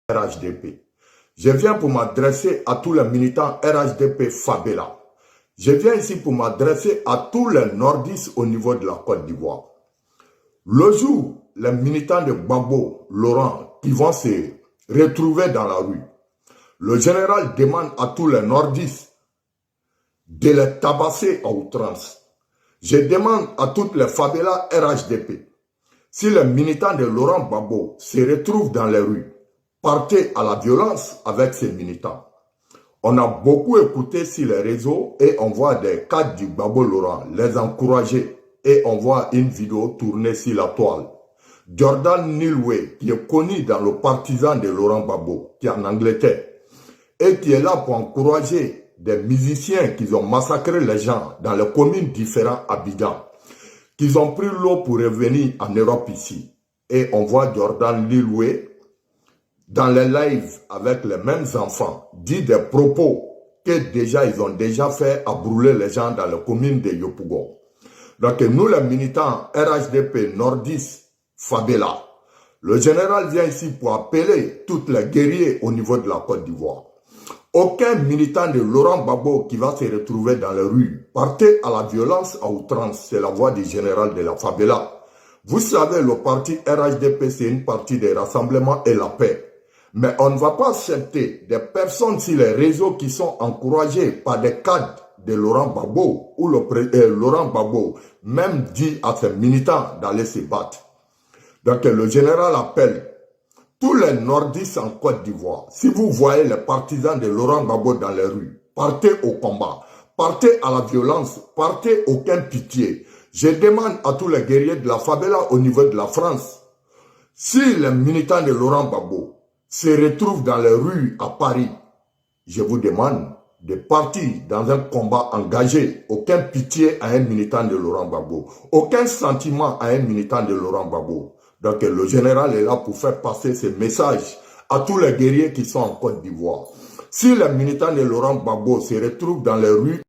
RHDP. Je viens pour m'adresser à tous les militants RHDP Fabela. Je viens ici pour m'adresser à tous les nordistes au niveau de la Côte d'Ivoire. Le jour, les militants de Gbagbo, Laurent, qui vont se retrouver dans la rue, le général demande à tous les nordistes de les tabasser à outrance. Je demande à toutes les favelas RHDP, si les militants de Laurent Gbagbo se retrouvent dans les rues, partez à la violence avec ces militants. On a beaucoup écouté sur les réseaux et on voit des cadres du Gbagbo Laurent les encourager et on voit une vidéo tournée sur la toile. Jordan Nilwe, qui est connu dans le partisan de Laurent Gbagbo, qui est en Angleterre, et qui est là pour encourager des musiciens qui ont massacré les gens dans les communes différentes à Abidjan, qui ont pris l'eau pour revenir en Europe ici. Et on voit Jordan Nilwe dans les lives avec les mêmes enfants, dit des propos que déjà ils ont déjà fait à brûler les gens dans les communes de Yopougon. Donc nous les militants RHDP nordistes Fabela, le général vient ici pour appeler toutes les guerriers au niveau de la Côte d'Ivoire. Aucun militant de Laurent Gbagbo qui va se retrouver dans les rues, partez à la violence à outrance, c'est la voix du général de la Fabela. Vous savez, le parti RHDP, c'est une partie des rassemblements et la paix. Mais on ne va pas accepter des personnes sur les réseaux qui sont encouragées par des cadres de Laurent Gbagbo, ou Laurent Gbagbo même dit à ses militants d'aller se battre. Donc le général appelle tous les nordistes en Côte d'Ivoire. Si vous voyez les partisans de Laurent Gbagbo dans les rues, partez au combat, partez à la violence, partez aucun pitié. Je demande à tous les guerriers de la Fabela au niveau de la France, si les militants de Laurent Gbagbo se retrouvent dans les rues à Paris, je vous demande de partir dans un combat engagé. Aucun pitié à un militant de Laurent Gbagbo. Aucun sentiment à un militant de Laurent Gbagbo. Donc le général est là pour faire passer ce message à tous les guerriers qui sont en Côte d'Ivoire. Si les militants de Laurent Gbagbo se retrouvent dans les rues,